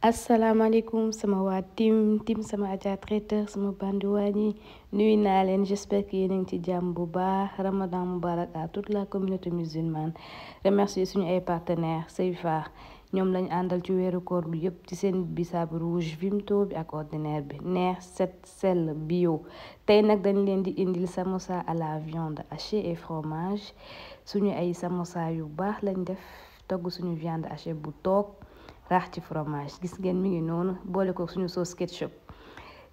asalaamaaleykum sama waa tim sama Adja traiteur sama bandiwaan yi nuyu naa leen j'espère que yéen a ngi ci jàmm bu baax ramadan mubarak à toute la communauté musulmane remercier suñu ay partenaires Seifa ñoom lañ àndal ci weeru koor bi yëpp ci seen bisaab rouge Vimto bi ak ordinaire bi neex set sell bio tey nag dañ leen di indil samosa à la viande hachée et fromage suñu ay samosa yu baax lañ def togg suñu viande hachée bu toog raax ci fromage gis ngeen mi ngi noonu boole ko suñu sauce ketchup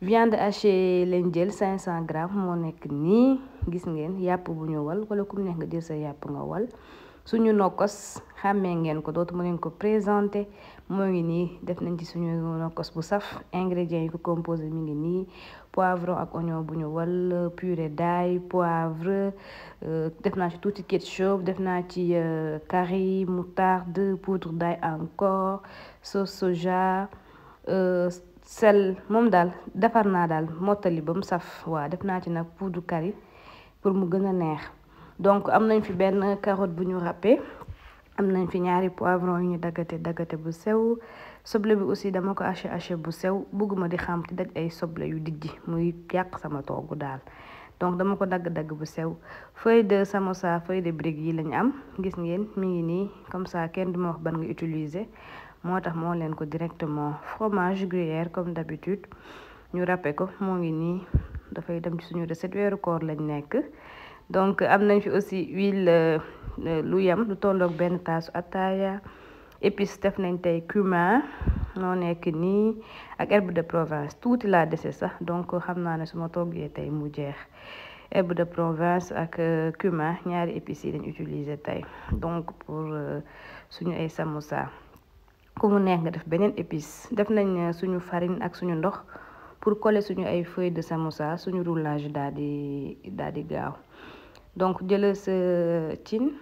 viande hachée lañ jël 500 grammes moo nekk nii gis ngeen yàpp bu ñu wal wala ku mu neex nga jël sa yàpp nga wal suñu nokkos xàmmee ngeen ko dootuma leen ko présenté moo ngi nii def nañ ci suñu nokkos bu saf ingrédients yi ko composé mi ngi nii poivron ak oignon bu ñu wal purée d'ail poivre def naa ci tuuti ketchup def naa ci curry moutarde poudre d'ail encore sauce soja sel moom daal defar naa daal mottali ba mu saf waa def naa ci nag poudre curry pour mu gën a neex donc am nañ fi benn carotte bu ñu râpé am nañ fi ñaari poivron yu ñu daggate bu sew soble bi aussi dama ko haché bu sew bëgguma di xam ci daj ay soble yu dijji muy yàq sama togg daal donc dama ko dagg bu sew feuille de samosa feuille de brique yi lañ am gis ngeen mi ngi nii comme ça kenn duma wax ban nga utiliser moo tax moo leen ko directement fromage gruyère comme d'habitude ñu râpé ko moo ngi nii dafay dem ci suñu recette weeru koor lañ nekk donc am nañ fi aussi huile lu yem lu tolloog benn taasu ataaya épices def nañ tey cumin noo nekk nii ak herbe de Provence tuuti laa dese sax donc xam naa ne su ma toggee tey mu jeex herbe de Provence ak cumin ñaari épices yi lañ utiliser tey donc pour suñu ay samosa ku mu neex nga def beneen épice def nañ suñu farine ak suñu ndox pour coller suñu ay feuilles de samosa suñu roulage daal di gaaw donc jëlal sa cin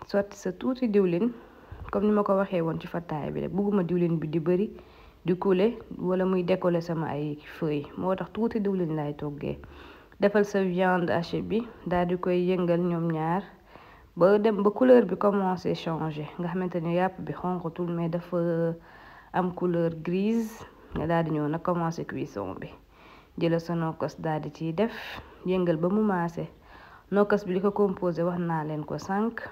sotti sa tuuti diwlin comme ni ma ko waxee woon ci fataay bi rek bugguma diwlin bi di bëri di couler wala muy décoller sama ay feuilles moo tax tuuti diwlin lay toggee defal sa viande hachée bi daal di koy yëngal ñoom ñaar ba dem ba couleur bi commencé changer nga xamante ne yàpp bi xonqatul mais dafa am couleur grise nga daal di ñëw nag commencé cuisson bi jëlal sa nokkos daal di ciy def yëngal ba mu maase nokkos bi li ko composé wax naa leen ko sànq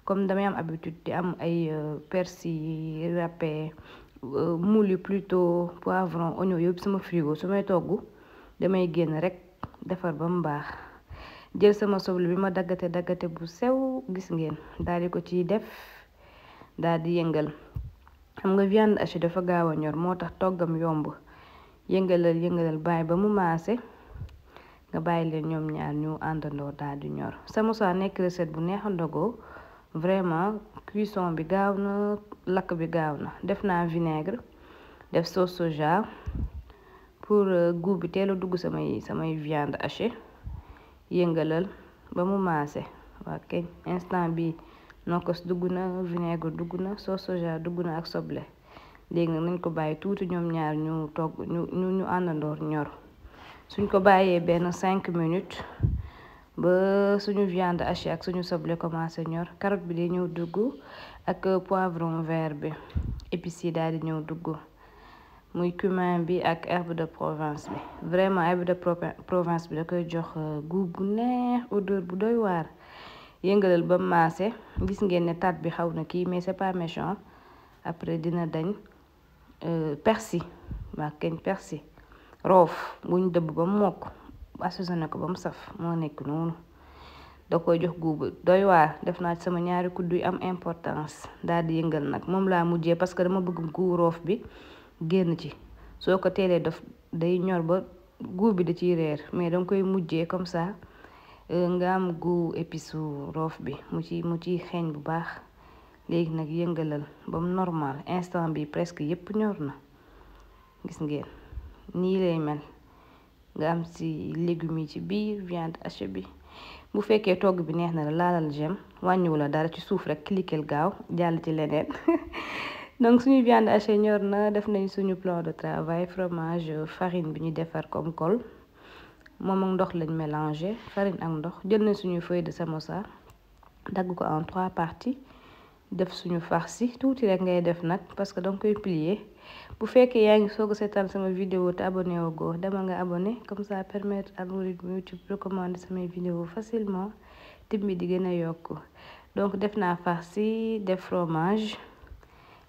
comme damay am habitude di am ay persil râpé mouli plutôt poivron oignon yëpp sama frigo su may togg damay génn rek defar ba mu baax jël sama soble bi ma daggate bu sew gis ngeen daal di ko ciy def daal di yëngal xam nga viande hachée dafa gaaw a ñor moo tax toggam yomb yëngalal bàyyi ba mu maase nga bàyyi leen ñoom ñaar ñu àndandoo daal di ñor samosa nekk recette bu neex a ndogoo vraiment cuisson bi gaaw na lakk bi gaaw na def naa vinaigre def sauce soja pour goût bi teel a dugg samay viande hachée yëngalal ba mu maase waa keñ instant bi nokkos dugg na vinaigre dugg na sauce soja dugg na ak soble léegi nag nañ ko bàyyi tuuti ñoom ñaar ñu togg ñu àndandoor ñor suñ ko bàyyee benn 5 minutes ba suñu viande hachée ak suñu soble commencé ñor carotte bi day ñëw dugg ak poivron vert bi épices yi daal di ñëw dugg muy cumin bi ak herbe de Provence bi vraiment herbe de Provence bi da koy jox goût bu neex odeur bu doy waar yëngalal ba maase gis ngeen ne tat bi xaw na kii mais c'est pas méchant après dina dañ persil waa keñ persil roof buñ dëbb ba mu mokk assaisonné ko ba mu saf moo nekk noonu da koy jox guubu doy waar def naa ci sama ñaari kuddu yu am importance daal di yëngal nag moom laa mujjee parce que dama bëgg guu roof bi génn ci soo ko teelee def day ñor ba guub bi da ciy reer mais danga koy mujjee comme ça nga am gu épice roof bi mu ciy xeeñ bu baax léegi nag yëngalal ba mu normal instant bi presque yépp ñor na gis ngeen nii lay mel nga am ci légumes yi ci biir viande hachée bi bu fekkee togg bi neex na la laalal j'aime wàññiwu la dara ci suuf rek cliquer gaaw jàll ci leneen donc suñu viande hachée ñor na def nañ suñu plan de travail fromage farine bi ñu defar comme colle moom ak ndox lañ mélangé farine ak ndox jël nañ suñu feuille de samosa dagg ko en 3 parties def suñu farci tuuti rek ngay def nag parce que danga koy plier. bu fekkee yaa ngi soog a seetaan sama vidéo te abonné woo go dama nga abonné comme ça permettre algorithme YouTube recommander samay vidéo facilement tim bi di gën a yokk. donc def naa farci def fromage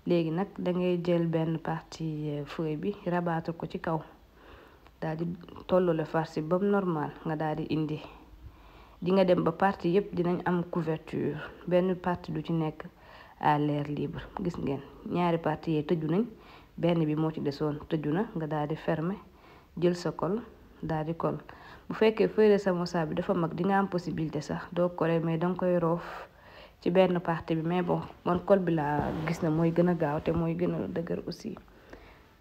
léegi nag da ngay jël benn partie feuille bi rabattre ko ci kaw daal di tollale farci ba mu normal nga daal di indi. di nga dem ba partie yépp dinañ am couverture benn partie du ci nekk à l'air libre. gis ngeen ñaari partie yee tëju nañ benn bi moo ci desoon tëju na nga daal di fermer jël sa colle daal di colle. bu fekkee feuille de samosa bi dafa mag di nga am possibilité sax doo coller mais danga koy roof ci benn partie bi mais bon man colle bi laa gis na mooy gën a gaaw te mooy gën a dëgër aussi.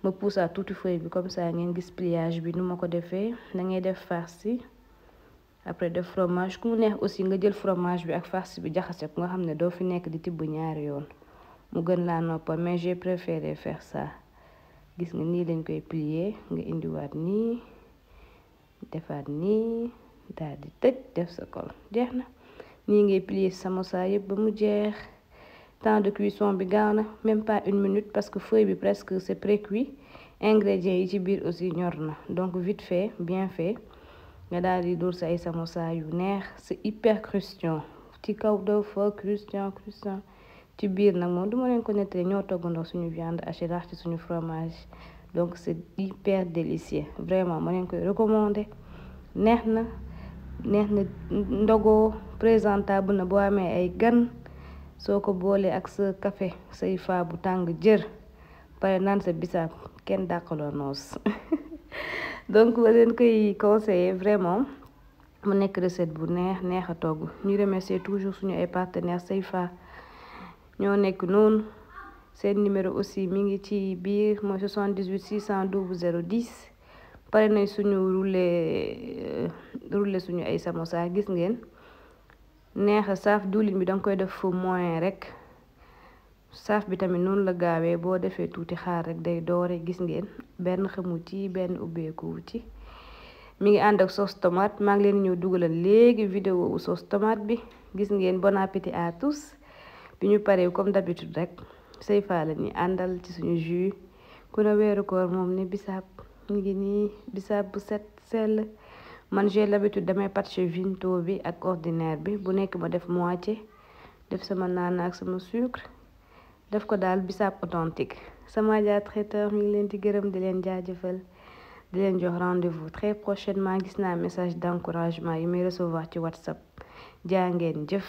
ma poussa tuuti feuille bi comme ça ngeen gis pliage bi nu ma ko defee. da ngay def farci après def fromage ku mu neex aussi nga jël fromage bi ak farci bi jaxase ko nga xam ne doo fi nekk di tibb ñaari yoon mu gën laa noppal mais j'ai préféré faire ça. gis nga nii lañ koy plier nga indiwaat nii defaat nii daal di tëj def sa colle jeex na. nii ngay plier samosa yëpp ba mu jeex. temps de cuisson bi gaaw na même pas 1 minute parce que feuille bi presque c'est pré-cuit ingrédients yi ci biir aussi ñor na donc vite fait bien fait nga daal di dóor sa ay samosa yu neex. c'est hyper croustillant ci kaw dafa croustillant ci biir nag moom duma leen ko nettali ñoo toggandoo suñu viande hachée rax ci suñu fromage donc c'est hyper délicieux vraiment ma leen koy recommander. neex na ndogoo présentable na boo amee ay gan soo ko boolee ak sa café say fa bu tàng jër pare naan sa bisaab kenn dàqaloo noos donc ma leen koy conseiller vraiment mu nekk recette bu neex a togg. ñu remercier toujours suñu ay partenaires Seyfa ñoo nekk noonu seen numéro aussi mi ngi ci biir mooy 78 612 010. pare nañ suñu roulé suñu ay samosa gis ngeen neex a saaf diwlin bi danga koy def fu moyen rek saaf bi tamit noonu la gaawee boo defee tuuti xaar rek day doore. gis ngeen benn xamu ci benn ubbeeku ci mi ngi ànd ak sauce tomate maa ngi leen ñëw dugalal léegi vidéo wu sauce tomate bi. gis ngeen bon appétit à tous. bi ñu paree comme d'habitude rek Seyfa la ñuy àndal ci suñu jus ku ne weeru koor moom ne bisaab ñu ngi nii bisaab bu set sell. man j'ai l'habitude damay patché vinto bi ak ordinaire bi bu nekk ma def moitié def sama naana ak sama sucre def ko daal bisaab authentique. sama Adja traiteur mi ngi leen di gërëm di leen jaajëfal di leen jox rendez-vous très prochainement. gis naa message d'encouragement yi may recevoir ci WhatsApp jaa ngeen jëf.